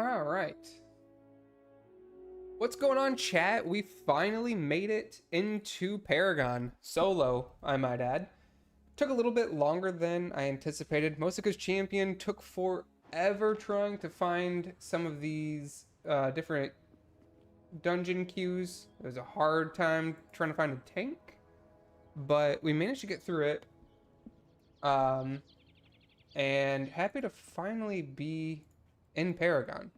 All right. What's going on, chat? We finally made it into Paragon. Solo, I might add. Took a little bit longer than I anticipated, mostly because Champion took forever trying to find some of these different dungeon queues. It was a hard time trying to find a tank, but we managed to get through it. Um, and happy to finally be in Paragon.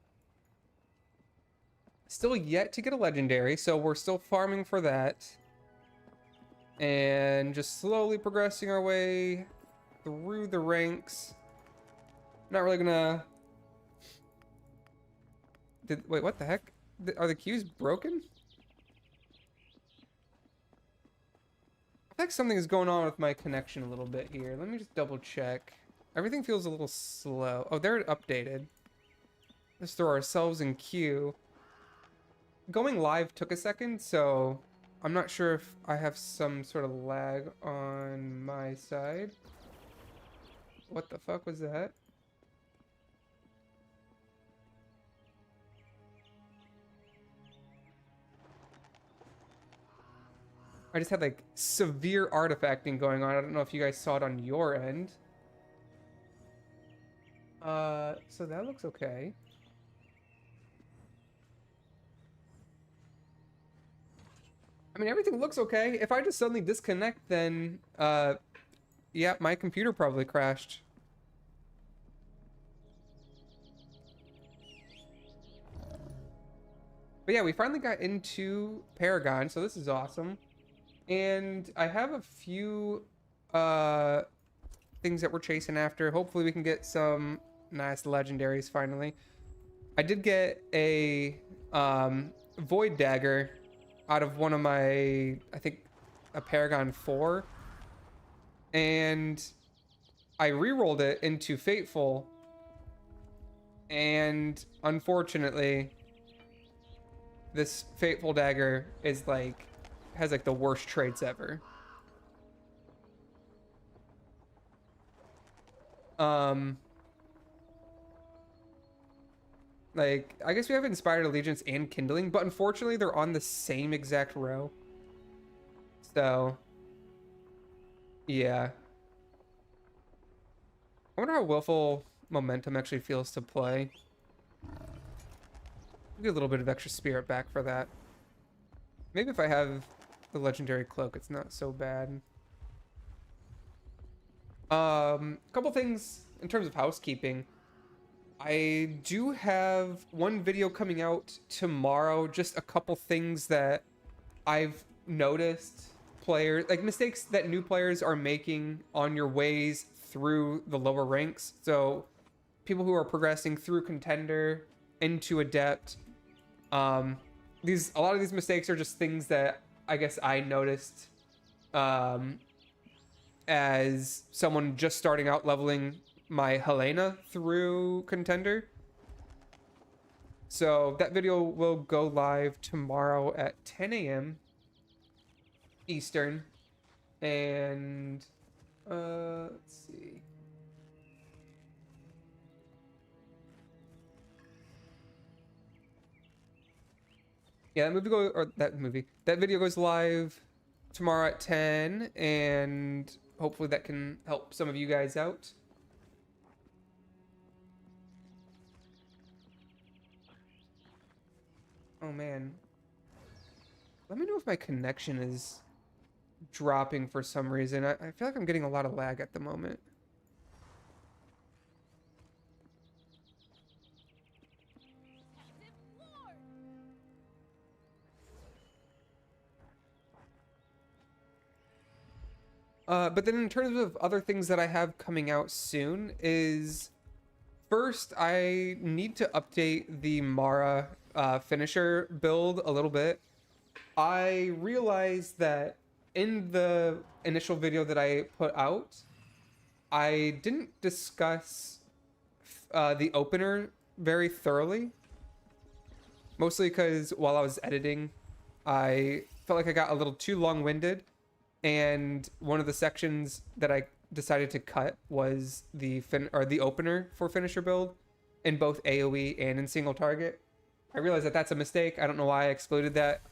Still yet to get a legendary, so we're still farming for that. And just slowly progressing our way through the ranks. Not really gonna... Wait, what the heck? Are the queues broken? I think something is going on with my connection a little bit here. Let me just double check. Everything feels a little slow. Oh, they're updated. Let's throw ourselves in queue. Going live took a second, so I'm not sure if I have some sort of lag on my side. What the fuck was that? I just had like severe artifacting going on. I don't know if you guys saw it on your end. So that looks okay. I mean, everything looks okay. If I just suddenly disconnect, then, yeah, my computer probably crashed. But yeah, we finally got into Paragon, so this is awesome. And I have a few, things that we're chasing after. Hopefully we can get some nice legendaries finally. I did get a, Void Dagger out of one of my, I think, a Paragon 4. And I re-rolled it into Fateful. And unfortunately, this Fateful Dagger is like, has like the worst traits ever. Um, like, I guess we have Inspired Allegiance and Kindling, but unfortunately they're on the same exact row. So, yeah. I wonder how Willful Momentum actually feels to play. Get a little bit of extra spirit back for that. Maybe if I have the Legendary Cloak, it's not so bad. Couple things in terms of housekeeping. I do have one video coming out tomorrow, just a couple things that I've noticed players, like mistakes that new players are making on your ways through the lower ranks. So people who are progressing through contender into adept, a lot of these mistakes are just things that I guess I noticed as someone just starting out leveling my Helena through contender. So that video will go live tomorrow at 10 a.m. Eastern. And let's see. Yeah, that video goes live tomorrow at 10, and hopefully that can help some of you guys out. Oh man. Let me know if my connection is dropping for some reason. I feel like I'm getting a lot of lag at the moment. But then in terms of other things that I have coming out soon is first I need to update the Mara finisher build a little bit. I realized that in the initial video that I put out, I didn't discuss the opener very thoroughly. Mostly because while I was editing, I felt like I got a little too long-winded. And one of the sections that I decided to cut was the opener for finisher build. in both AoE and in single target. I realize that that's a mistake. I don't know why I excluded that.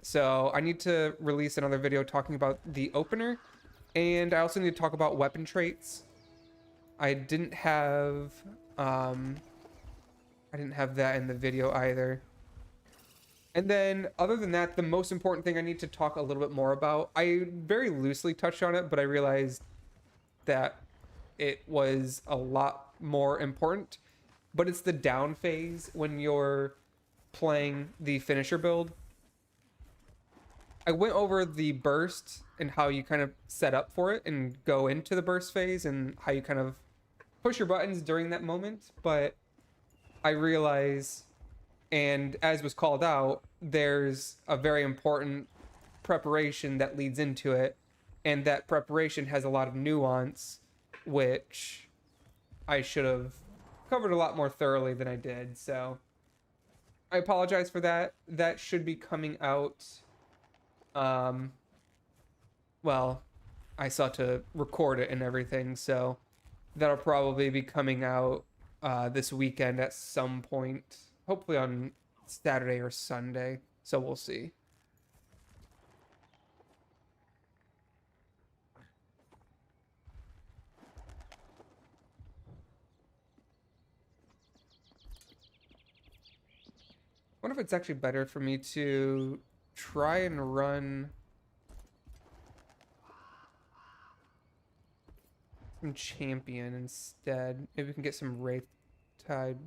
So I need to release another video talking about the opener, and I also need to talk about weapon traits. I didn't have that in the video either. And then other than that, the most important thing I need to talk a little bit more about, I very loosely touched on it, but I realized that it was a lot more important. But it's the down phase when you're playing the finisher build. I went over the burst and how you kind of set up for it and go into the burst phase and how you kind of push your buttons during that moment. But I realize, and as was called out, there's a very important preparation that leads into it. And that preparation has a lot of nuance, which I should have covered a lot more thoroughly than I did. So I apologize for that. That should be coming out. Well, I saw to record it and everything, so that'll probably be coming out this weekend at some point, hopefully on Saturday or Sunday, so we'll see. I wonder if it's actually better for me to try and run some champion instead. Maybe we can get some Wraith Tide.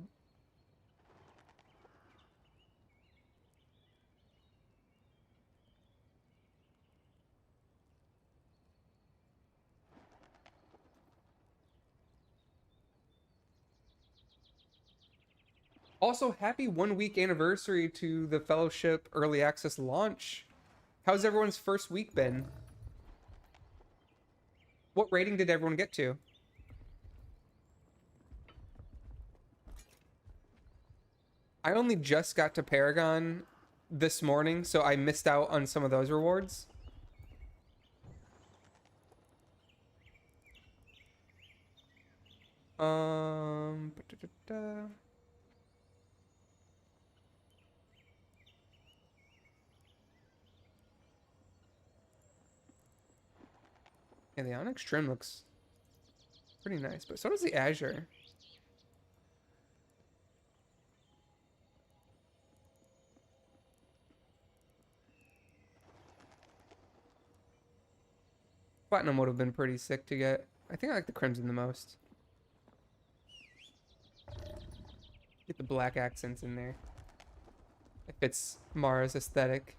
Also, happy 1 week anniversary to the Fellowship Early Access launch. How's everyone's first week been? What rating did everyone get to? I only just got to Paragon this morning, so I missed out on some of those rewards. Ba-da-da-da. Yeah, the Onyx trim looks pretty nice, but so does the Azure. Platinum would have been pretty sick to get. I think I like the Crimson the most. Get the black accents in there. It fits Mara's aesthetic.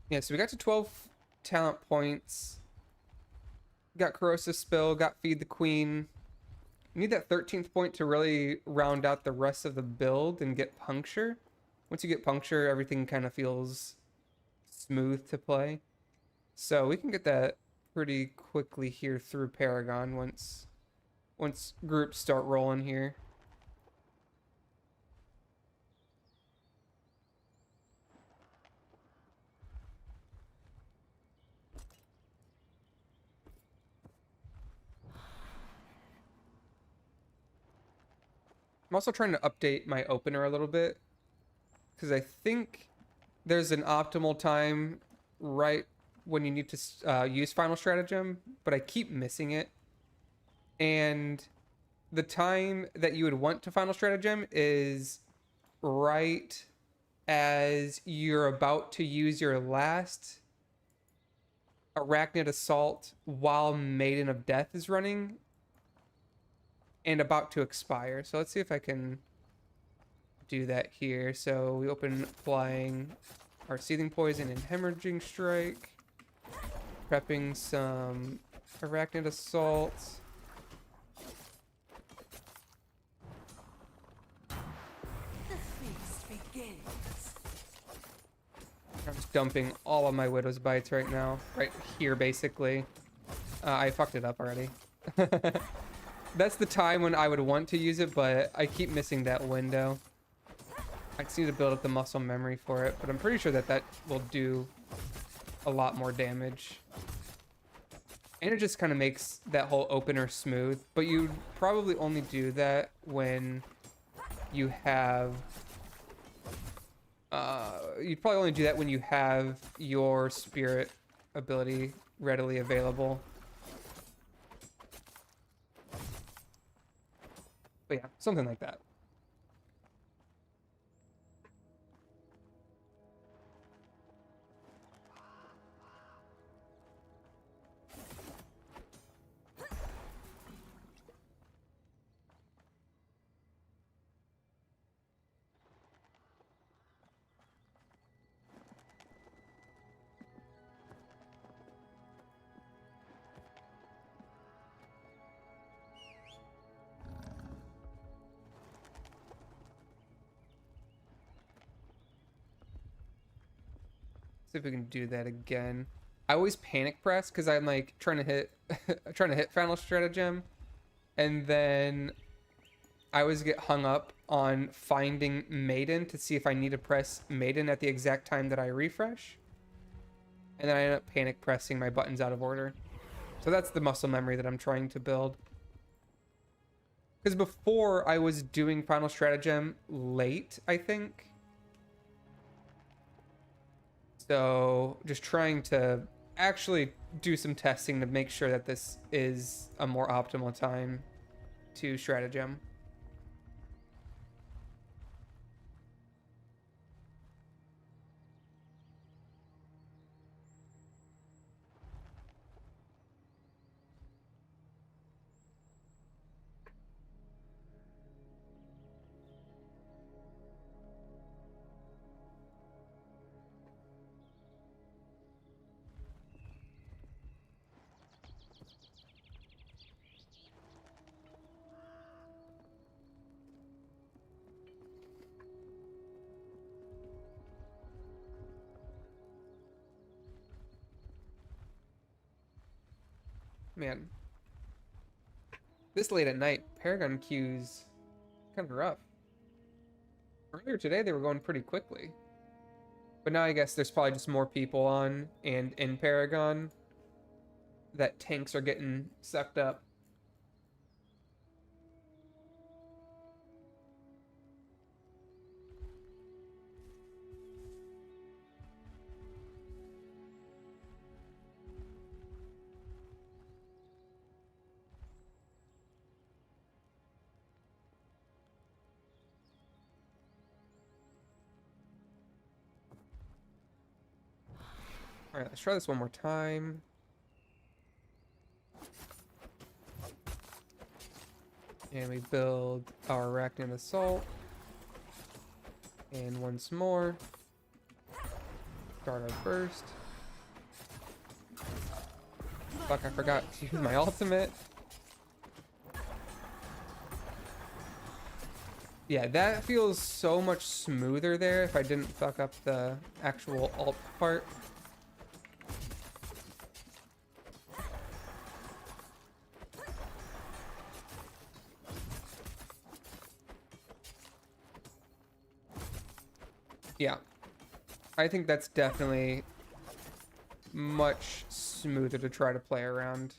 Yeah, so we got to 12 talent points. Got Corrosive Spill, got Feed the Queen. We need that 13th point to really round out the rest of the build and get Puncture. Once you get Puncture, everything kind of feels smooth to play. So we can get that pretty quickly here through Paragon once groups start rolling here. I'm also trying to update my opener a little bit because I think there's an optimal time right when you need to use Final Stratagem, but I keep missing it. And the time that you would want to Final Stratagem is right as you're about to use your last Arachnid Assault while Maiden of Death is running and about to expire. So let's see if I can do that here. So we open Flying, our Seething Poison and Hemorrhaging Strike, prepping some Arachnid Assault. The feast begins. I'm just dumping all of my Widow's Bites right now. Right here, basically. I fucked it up already. That's the time when I would want to use it, but I keep missing that window. I just need to build up the muscle memory for it, but I'm pretty sure that that will do a lot more damage. And it just kind of makes that whole opener smooth, but you probably only do that when you have you'd probably only do that when you have your spirit ability readily available. But yeah, something like that. See if we can do that again. I always panic press because I'm like trying to hit trying to hit final stratagem, and then I always get hung up on finding maiden to see if I need to press maiden at the exact time that I refresh. And then I end up panic pressing my buttons out of order. So that's the muscle memory that I'm trying to build. Because before I was doing final stratagem late, I think. So just trying to actually do some testing to make sure that this is a more optimal time to stratagem. Man, this late at night, Paragon queues kind of rough. Earlier today, they were going pretty quickly. But now I guess there's probably just more people on, and in Paragon, that tanks are getting sucked up. All right, let's try this one more time. And we build our Arachnian Assault. And once more. Start our burst. Fuck, I forgot to use my ultimate. Yeah, that feels so much smoother there if I didn't fuck up the actual ult part. Yeah, I think that's definitely much smoother to try to play around.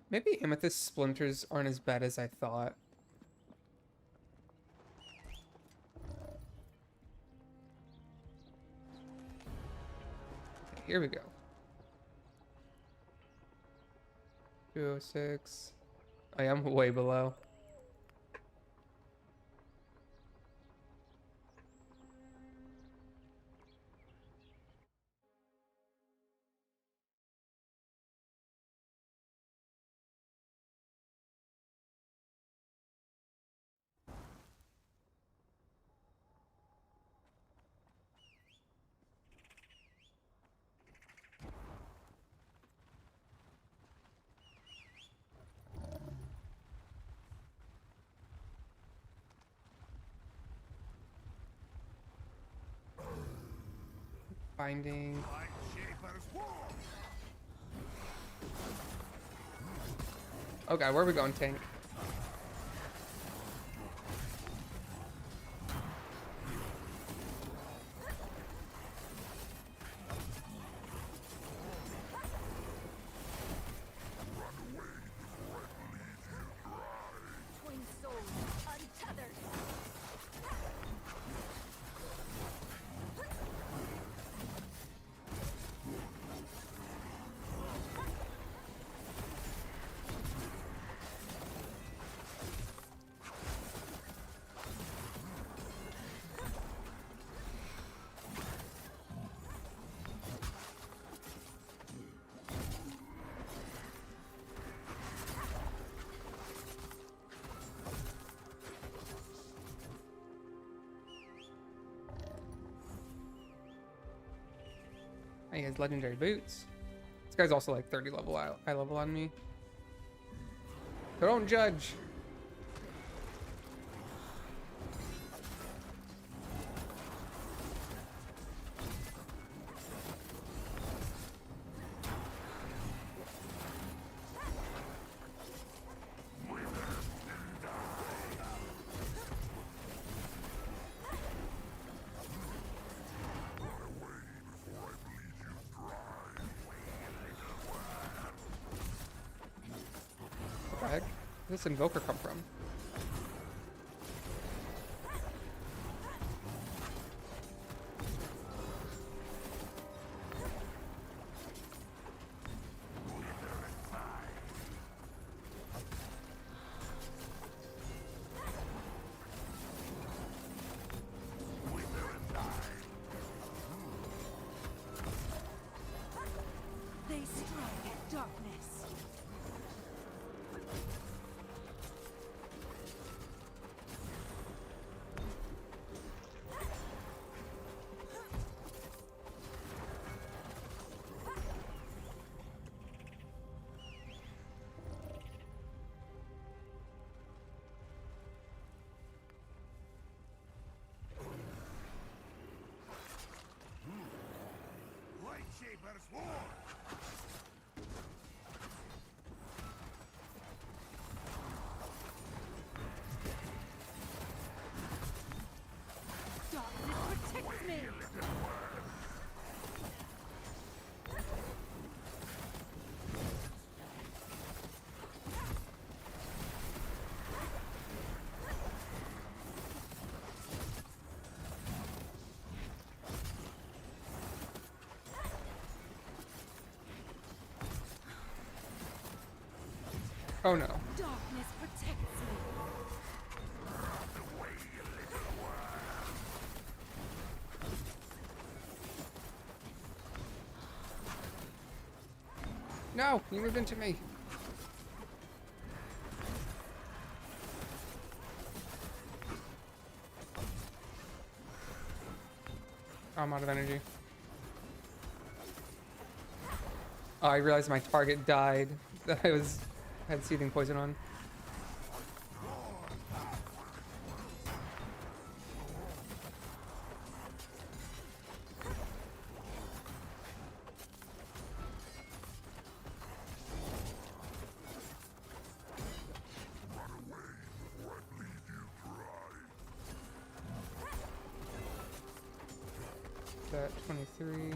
Maybe amethyst splinters aren't as bad as I thought. Okay, here we go. 206. I am way below. binding. Okay, where are we going, tank? Twin souls untethered. He has legendary boots. This guy's also like 30 level high level on me. So don't judge. What the heck? Where did this invoker come from? They strike at darkness. Lightshapers war! Darkness protects me. Oh no. Darkness protects me. No, you moved into me. I'm out of energy. Oh, I realized my target died. That I had seething poison on. That 23.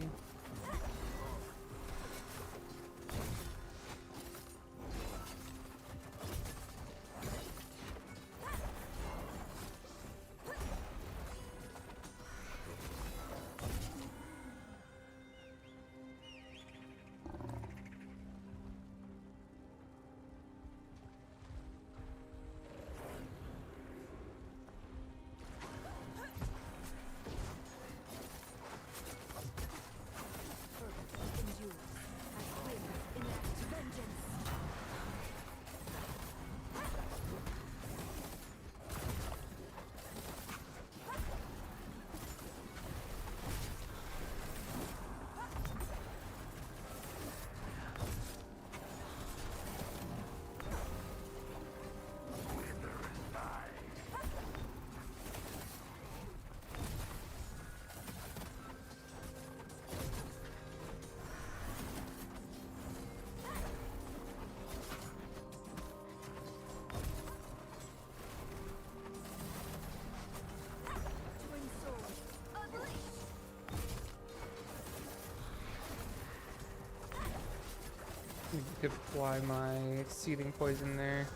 Could apply my seething poison there.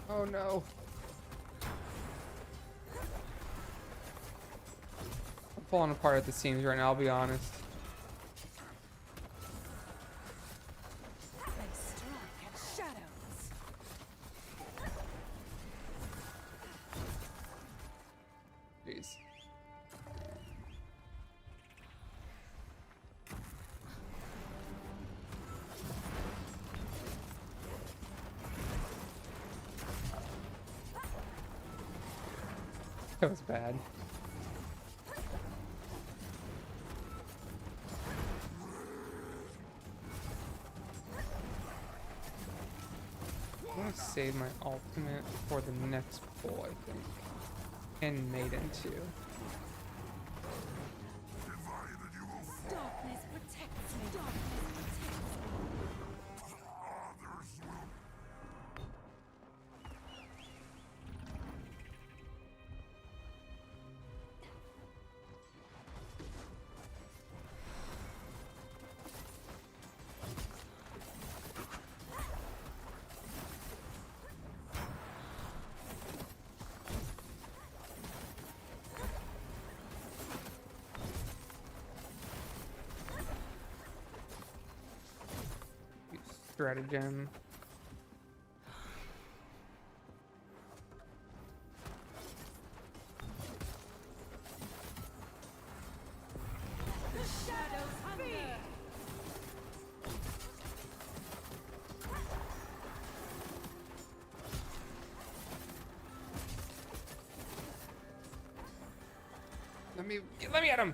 Oh no. I'm falling apart at the seams right now, I'll be honest. They strike at shadows. Jeez. That was bad. I'm gonna save my ultimate for the next pull, I think. And Maiden too. Darkness protects me. Darkness protects me. Use stratagem. The shadows hunger. Let me at him.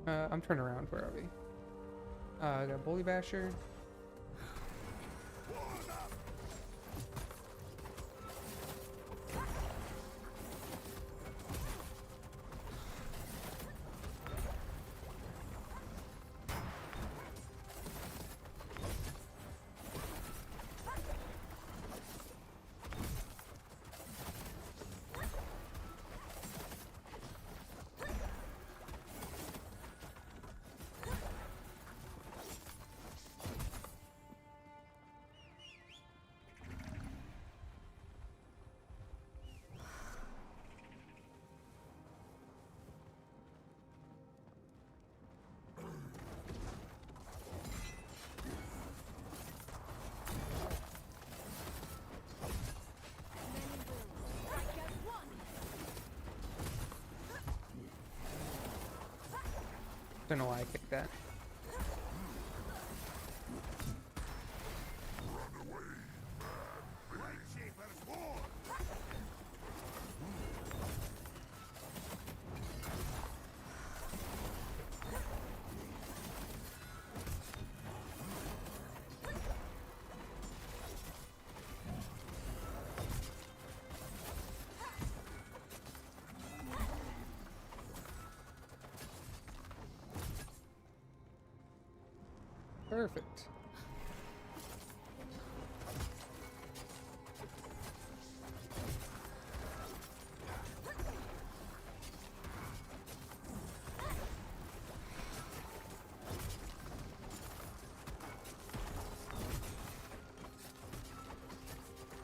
I'm turned around. Where are we? I got Bully Basher. Don't know why I kicked that. Perfect.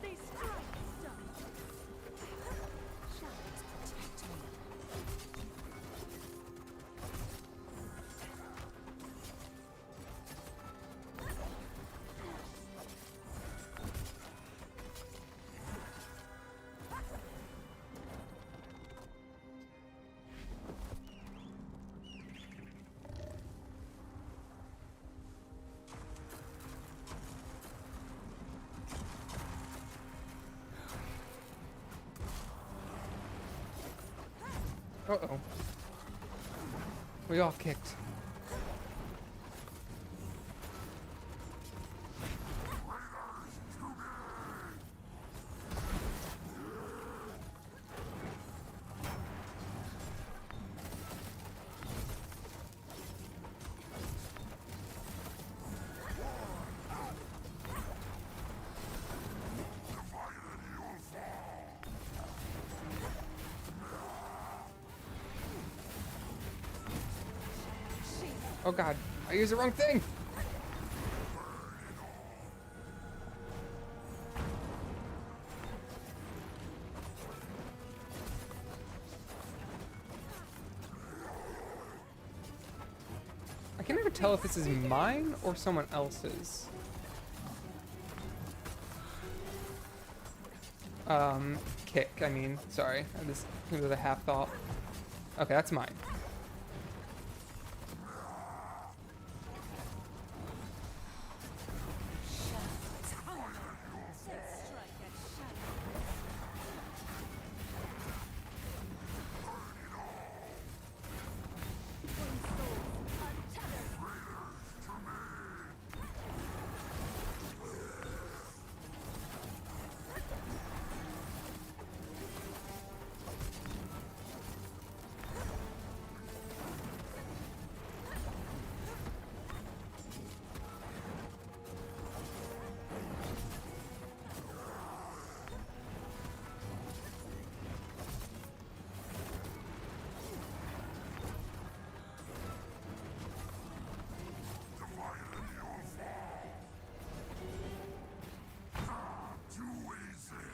They strike stun. Shadows protect me. Uh-oh. We all kicked. Oh god, I used the wrong thing! I can never tell if this is mine or someone else's. Kick, I mean, sorry. I just came with a half thought. Okay, that's mine. Shadows hunger. They strike at shadows. One soul untethered.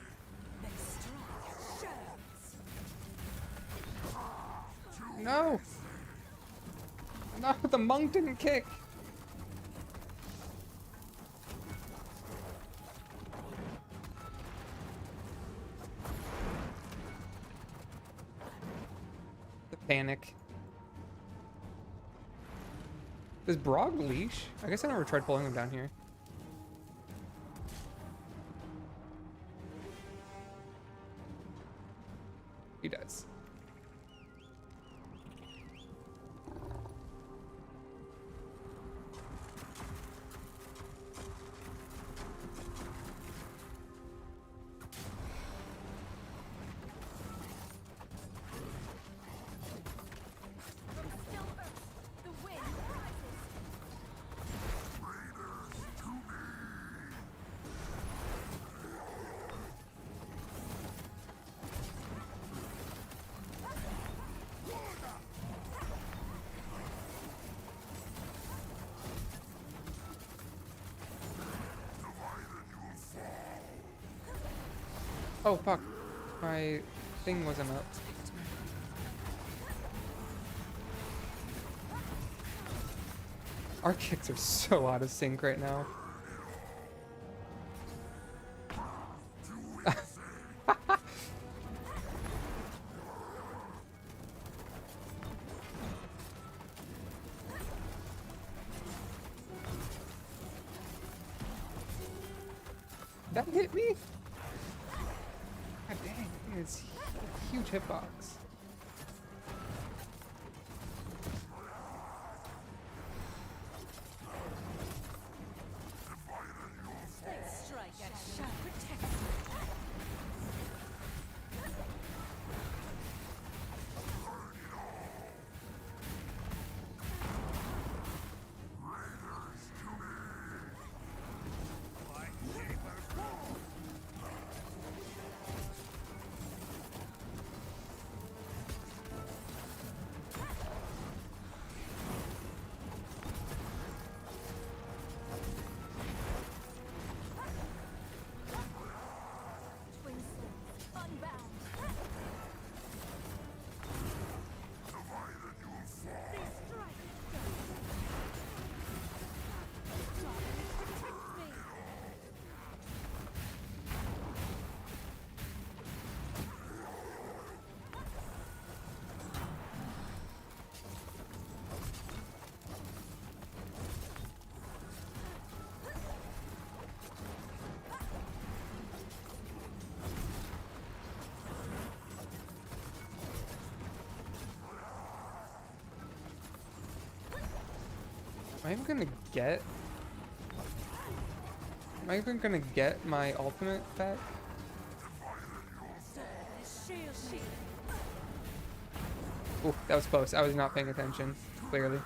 They strike at shadows. No! No, the monk didn't kick! The panic. Does Brog leash? I guess I never tried pulling him down here. He does. From still earth, the wind rises. Oh fuck. My thing wasn't up. Our kicks are so out of sync right now. That hit me? God dang, it's a huge hitbox. They strike at shadow. Protect me. Am I even gonna get? Am I even gonna get my ultimate back? Ooh, that was close. I was not paying attention, clearly.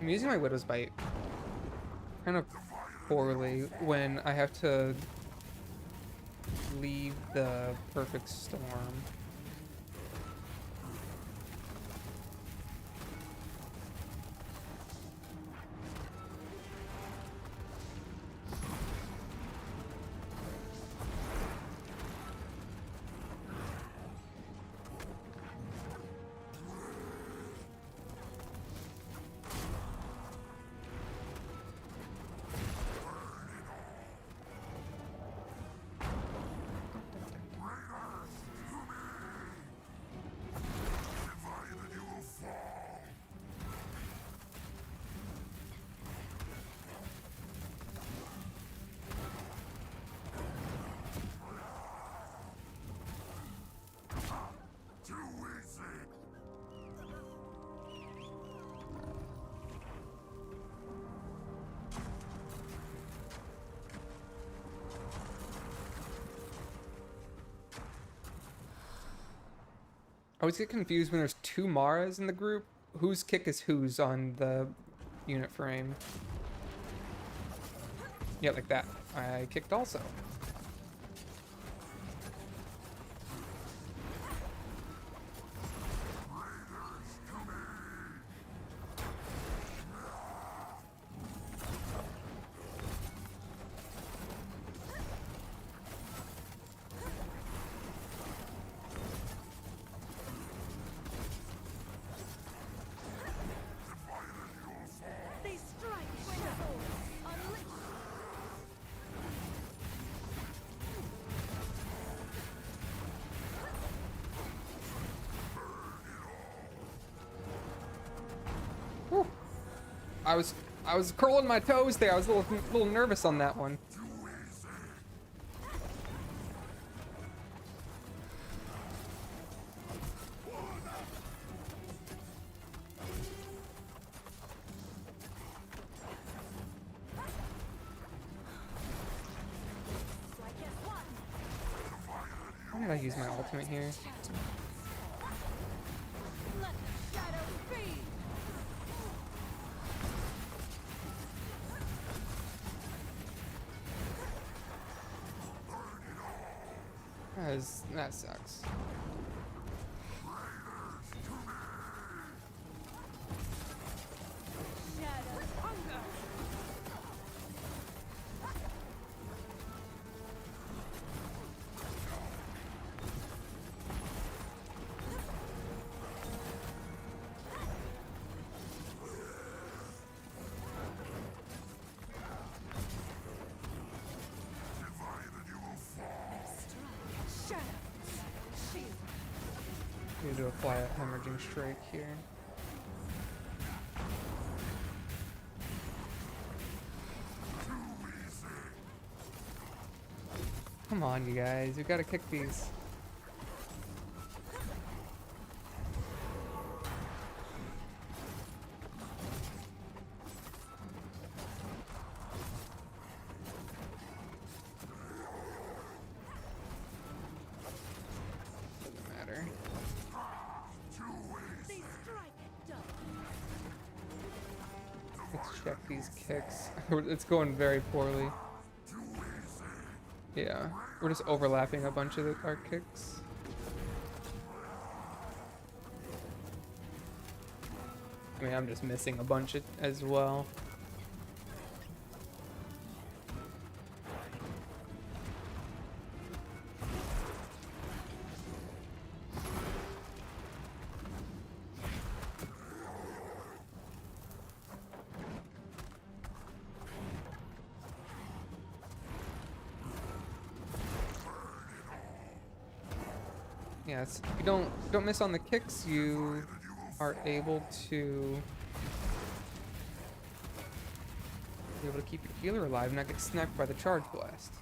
I'm using my Widow's Bite kind of poorly when I have to leave the Perfect Storm. I always get confused when there's two Maras in the group. Whose kick is whose on the unit frame? Yeah, like that. I kicked also. They strike when the force unleashed. Whew. I was curling my toes there. I was a little nervous on that one. Why did I use my ultimate here? Let the shadows be. That sucks. Shadows hunger. Shadows. Shield. Need to apply a hemorrhaging strike here. Come on, you guys. We gotta kick these. Doesn't matter. They strike dumb. Let's check these kicks. It's going very poorly. Yeah, we're just overlapping a bunch of our kicks. I mean, I'm just missing a bunch as well. Yes, if you don't miss on the kicks, you are able to keep your healer alive and not get sniped by the charge blast.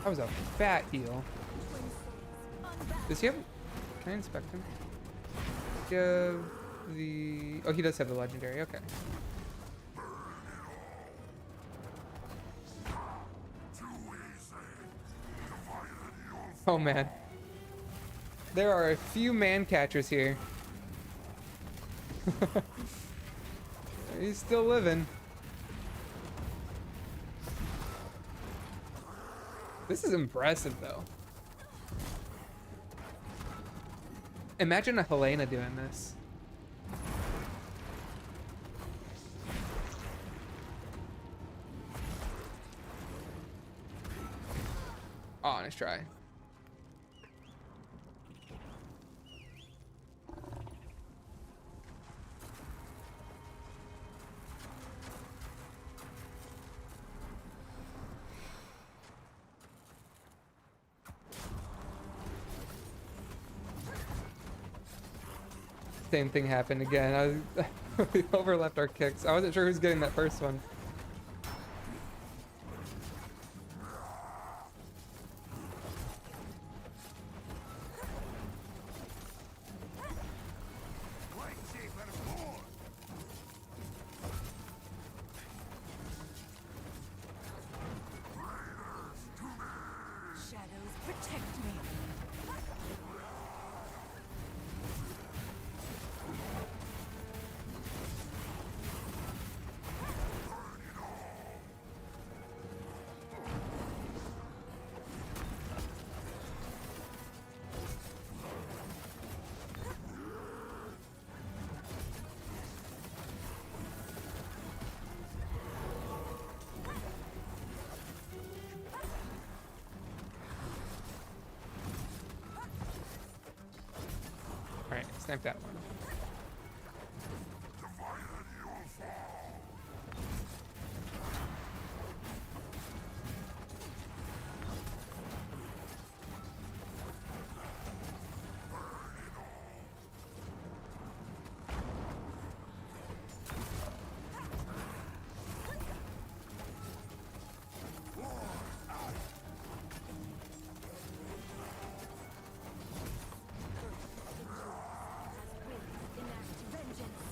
That was a fat heal. Does he have... Can I inspect him? Give the... Oh, he does have the legendary. Okay. Oh, man. There are a few man catchers here. He's still living. This is impressive, though. Imagine a Helena doing this. Oh, nice try. Same thing happened again. We overlapped our kicks. I wasn't sure who's getting that first one. Shadows protect me. Alright, snipe that one.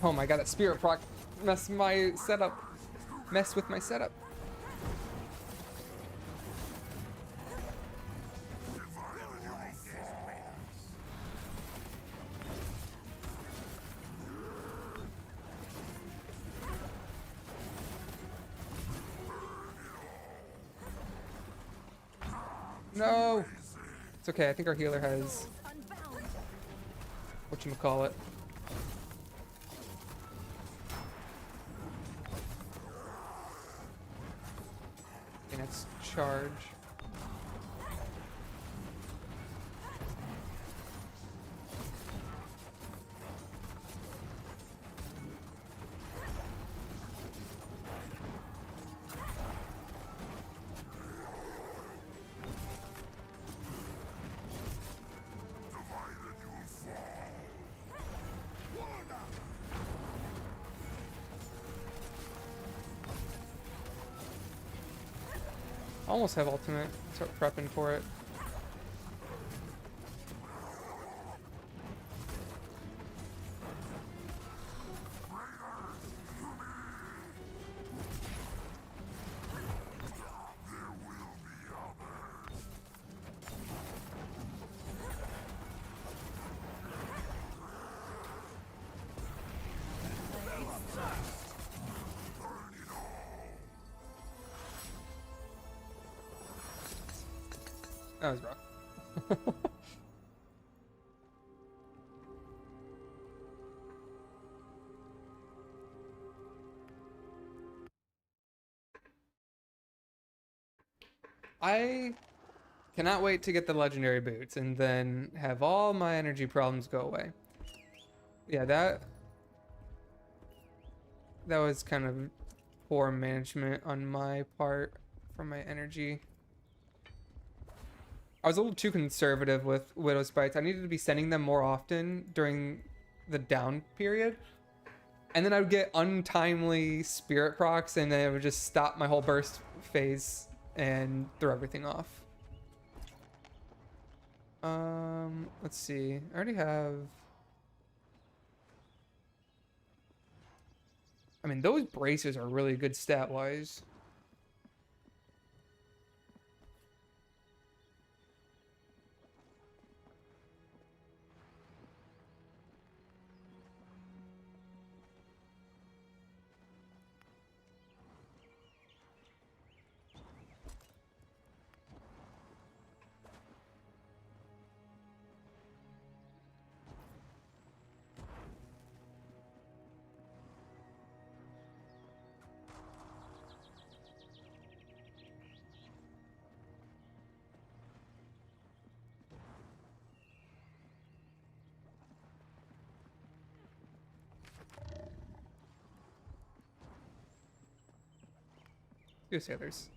Oh my god, that spirit proc messed my setup. Messed with my setup. No! It's okay, I think our healer has... whatchamacallit. Okay, let's charge. Almost have ultimate. Start prepping for it. That was rough. I Cannot wait to get the legendary boots and then have all my energy problems go away. Yeah, that was kind of poor management on my part for my energy. I was a little too conservative with Widow's Bites. I needed to be sending them more often during the down period. And then I would get untimely spirit procs, and then it would just stop my whole burst phase and throw everything off. Let's see. I already have... I mean, those braces are really good stat-wise. Go sailors.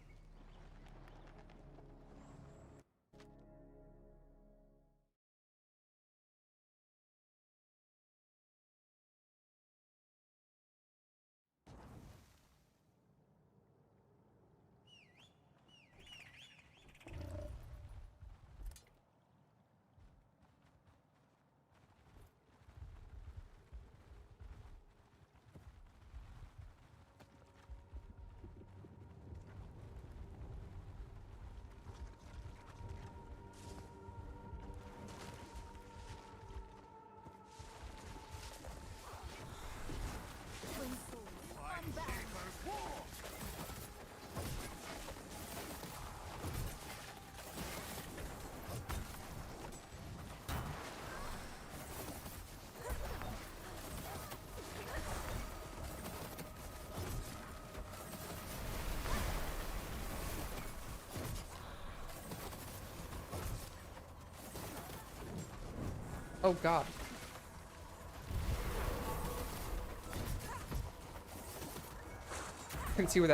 Oh god. I can see where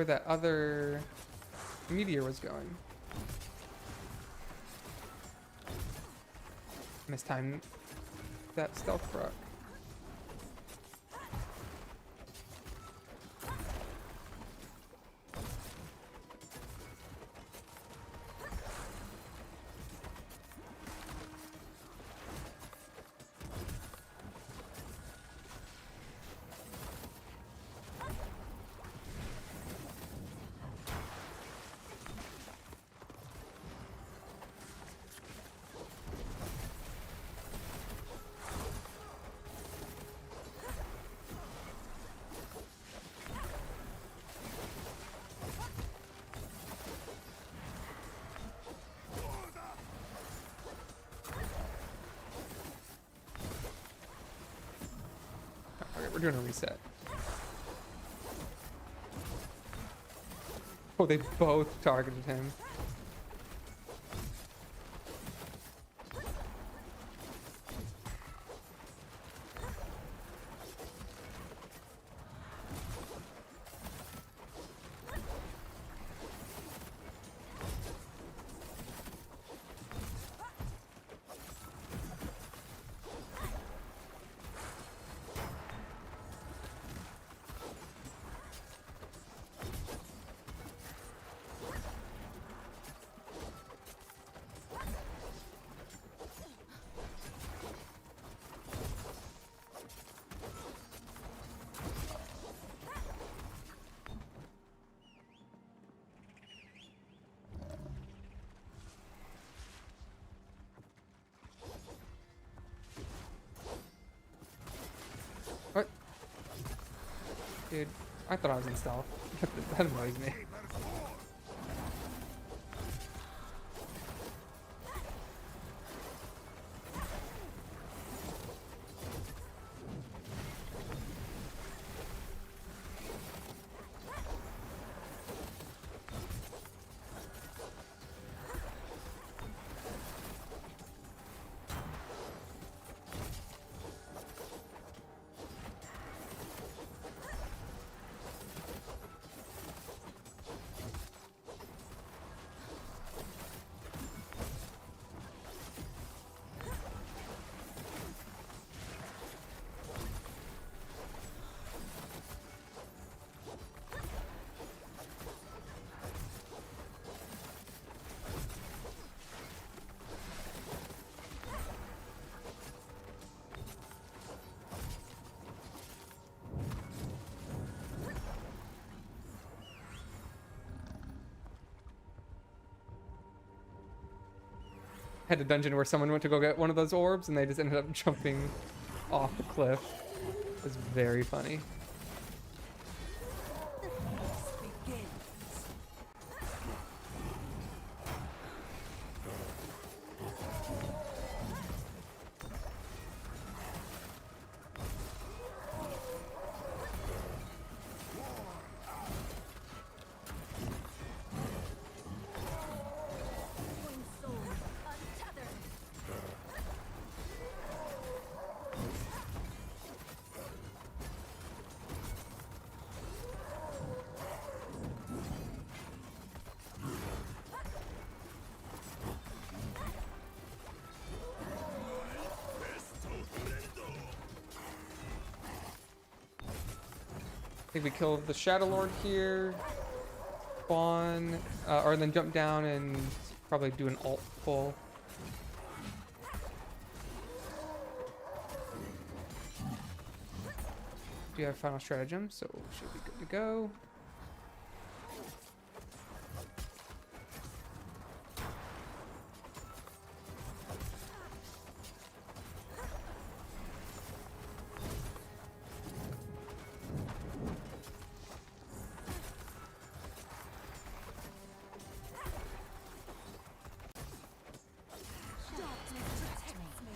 that other meteor was going. Mistimed that stealth proc. Okay, we're doing a reset. Oh, they both targeted him. What? Dude, I thought I was in stealth. That annoys me. had a dungeon where someone went to go get one of those orbs and they just ended up jumping off the cliff. It was very funny. The feast begins. Twin souls untethered. I think we kill the Shadow Lord here. Spawn, or then jump down and probably do an alt pull. Do you have final stratagem? So should be good to go. Darkness protects me.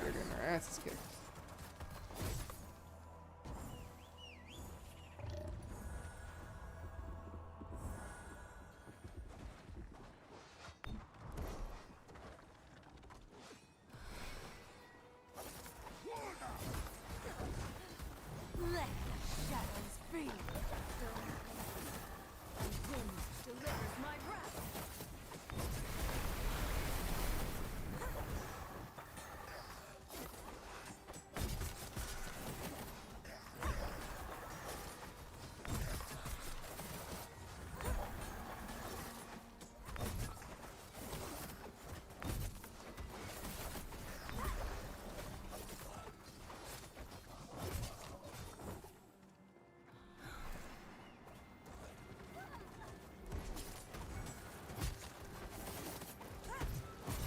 We're getting our asses kicked. Let the shadows free. The wind delivers my breath.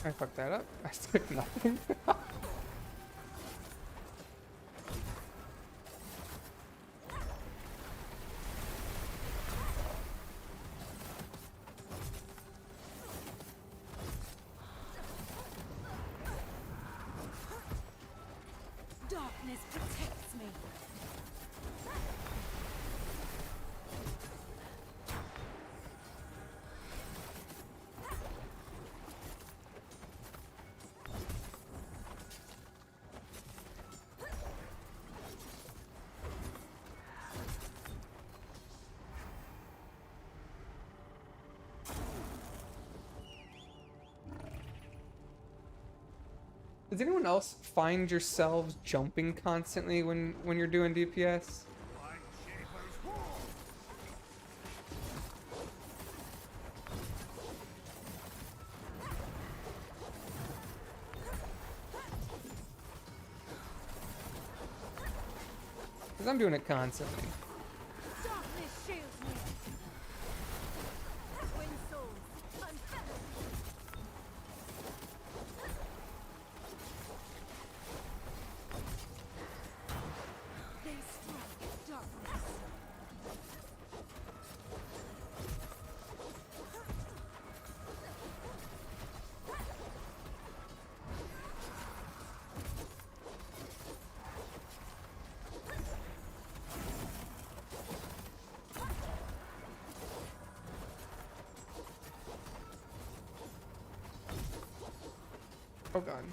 I fucked that up. I took nothing. Darkness protects me. Does anyone else find yourselves jumping constantly when you're doing DPS? Because I'm doing it constantly. Darkness shields me. Twin souls unfettered. They strike darkness. Oh god.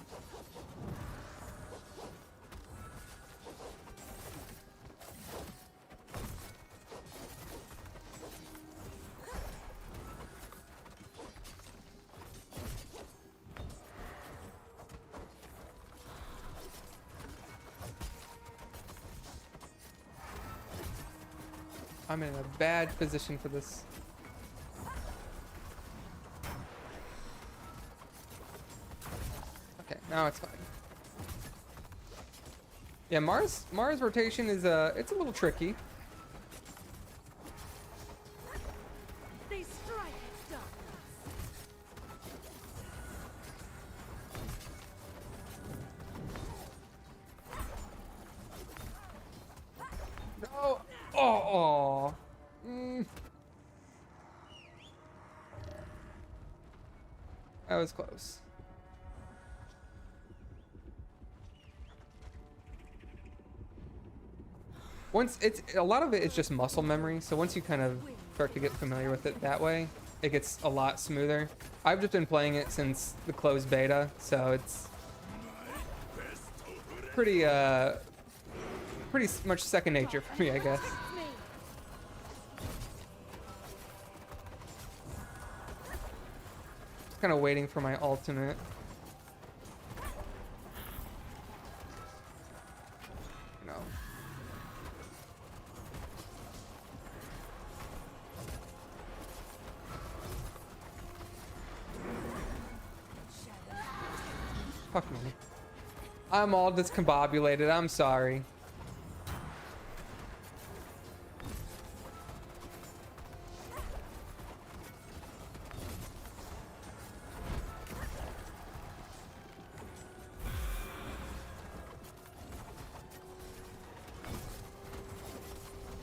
I'm in a bad position for this. Okay, now it's fine. Yeah, Mara's rotation is it's a little tricky. They strike its darkness. No. Oh. Mm. That was close. Once it's a lot of it is just muscle memory, so once you kind of start to get familiar with it that way, it gets a lot smoother. I've just been playing it since the closed beta, so it's pretty pretty much second nature for me, I guess. Protect me. Just kind of waiting for my ultimate. No. Fuck me. I'm all discombobulated. I'm sorry.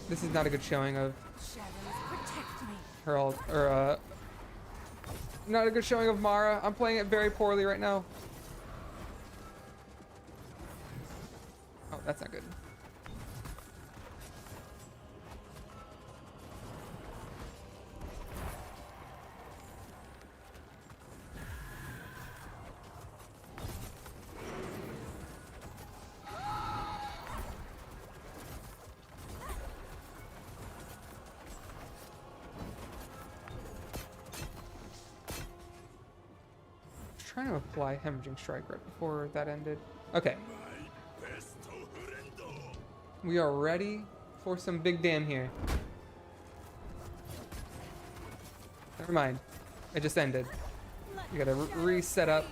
This is not a good showing of Shadows protect me. her ult, or not a good showing of Mara. I'm playing it very poorly right now. Oh, that's not good. Trying to apply hemorrhaging strike right before that ended. Okay. We are ready for some big damn here. Never mind. It just ended. You gotta reset up.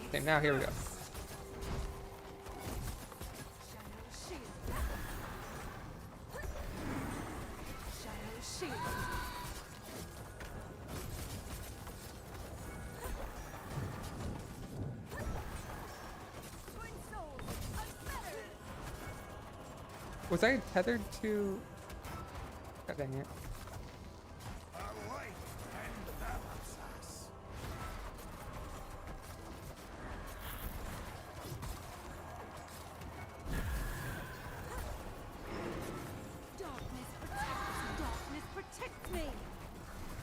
Okay, now here we go. Shadow shield. Shadow shield. Twin souls, unfettered. Was I tethered to... God dang it. Darkness protect me.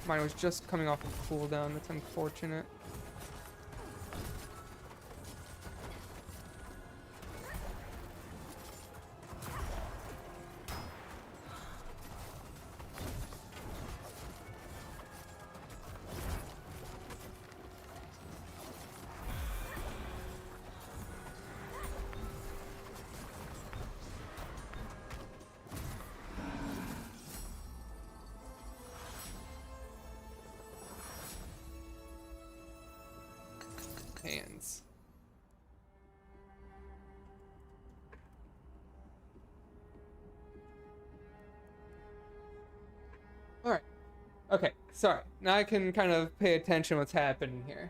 Mine was just coming off of cooldown. That's unfortunate. Hands. All right. Okay. Sorry. Now I can kind of pay attention what's happening here.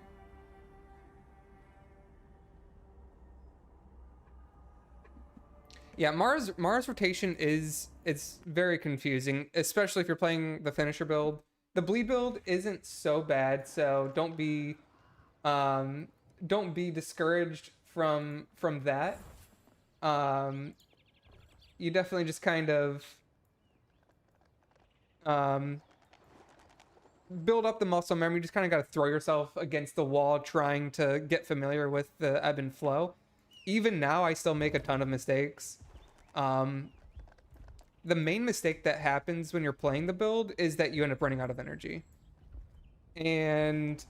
Yeah, Mars rotation is it's very confusing, especially if you're playing the finisher build. The bleed build isn't so bad, so um don't be discouraged from that. Um you definitely just kind of um build up the muscle memory. You just kind of got to throw yourself against the wall trying to get familiar with the ebb and flow. Even now I still make a ton of mistakes. Um the main mistake that happens when you're playing the build is that you end up running out of energy. And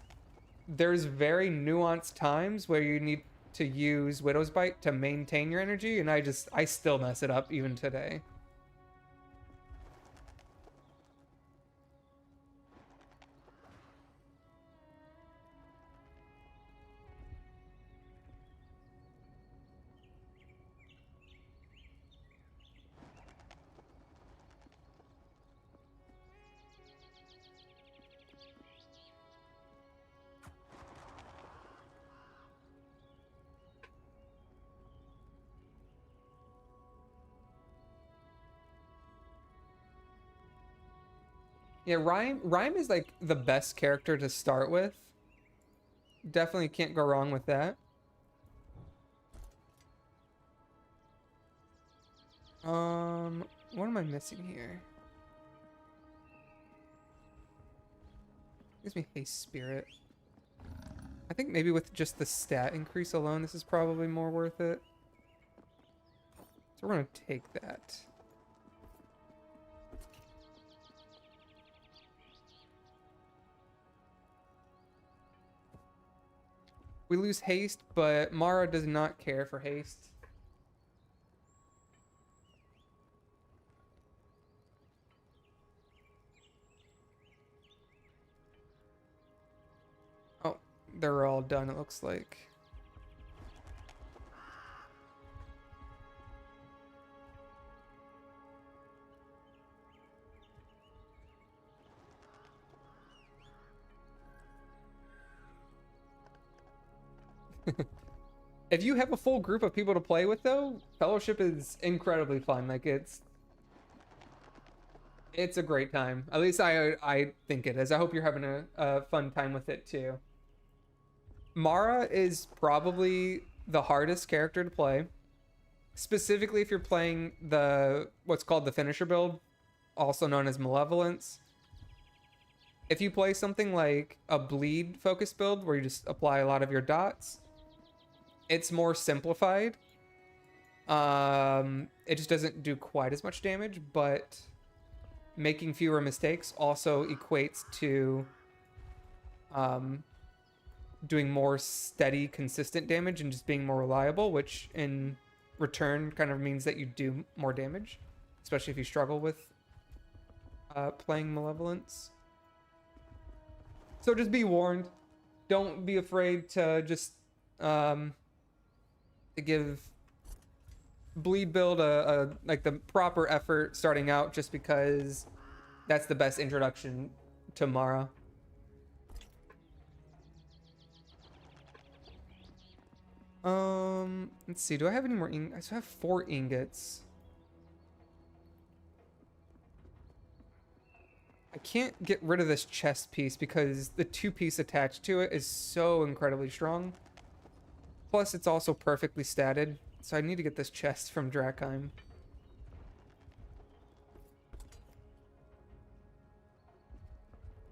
there's very nuanced times where you need to use Widow's Bite to maintain your energy, and I still mess it up even today. Yeah, Rhyme is like the best character to start with. Definitely can't go wrong with that. What am I missing here? Gives me haste spirit. I think maybe with just the stat increase alone, this is probably more worth it. So we're gonna take that. We lose haste, but Mara does not care for haste. Oh, they're all done, it looks like. If you have a full group of people to play with, though, Fellowship is incredibly fun. Like it's a great time. At least I think it is. I hope you're having a fun time with it too. Mara is probably the hardest character to play, specifically if you're playing the what's called the finisher build, also known as Malevolence. If you play something like a bleed focus build where you just apply a lot of your dots, it's more simplified. It just doesn't do quite as much damage, but making fewer mistakes also equates to um, doing more steady, consistent damage and just being more reliable, which in return kind of means that you do more damage, especially if you struggle with playing Malevolence. So just be warned. Don't be afraid to just to give bleed build a like the proper effort starting out, just because that's the best introduction to Mara. Let's see. Do I have any more I still have 4 ingots. I can't get rid of this chest piece because the 2-piece attached to it is so incredibly strong. Plus, it's also perfectly statted, so I need to get this chest from Drakheim.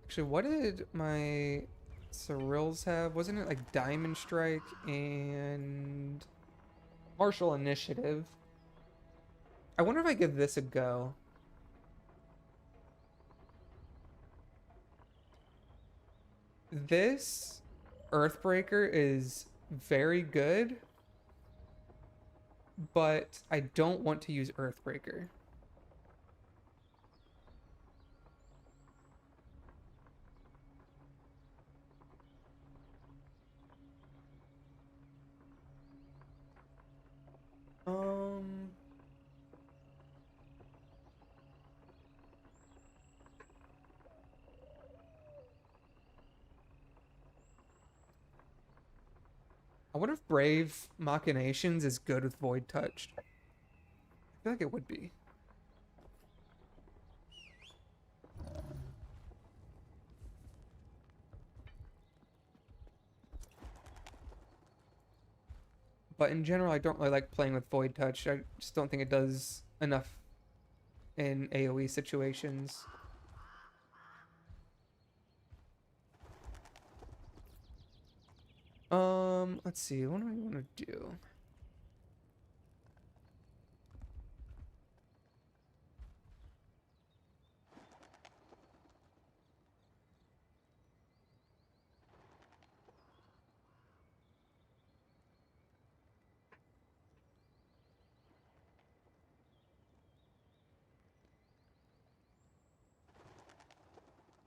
Actually, what did my Cyril's have? Wasn't it like Diamond Strike and Martial Initiative? I wonder if I give this a go. This Earthbreaker is very good, but I don't want to use Earthbreaker. Um, I wonder if Brave Machinations is good with Void Touch. I feel like it would be. But in general, I don't really like playing with Void Touch. I just don't think it does enough in AoE situations. Let's see. What do I want to do?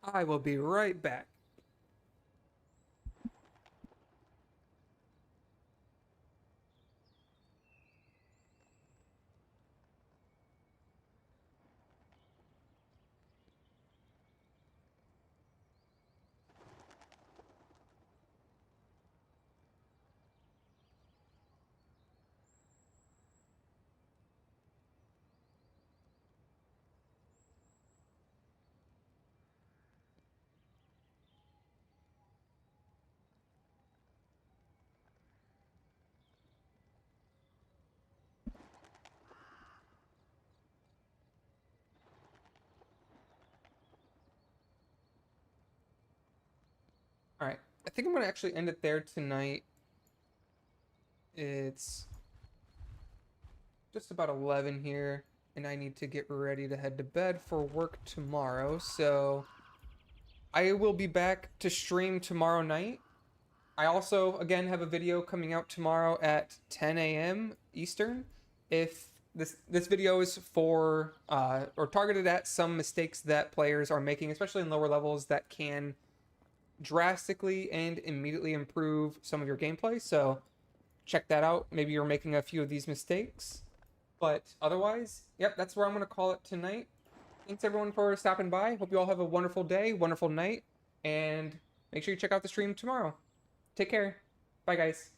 I will be right back. All right. I think I'm going to actually end it there tonight. It's just about 11 here, and I need to get ready to head to bed for work tomorrow. So I will be back to stream tomorrow night. I also, again, have a video coming out tomorrow at 10 a.m. Eastern. If this video is for or targeted at some mistakes that players are making, especially in lower levels, that can drastically and immediately improve some of your gameplay. So check that out. Maybe you're making a few of these mistakes. But otherwise, yep, that's where I'm going to call it tonight. Thanks everyone for stopping by. Hope you all have a wonderful day, wonderful night, and make sure you check out the stream tomorrow. Take care. Bye, guys.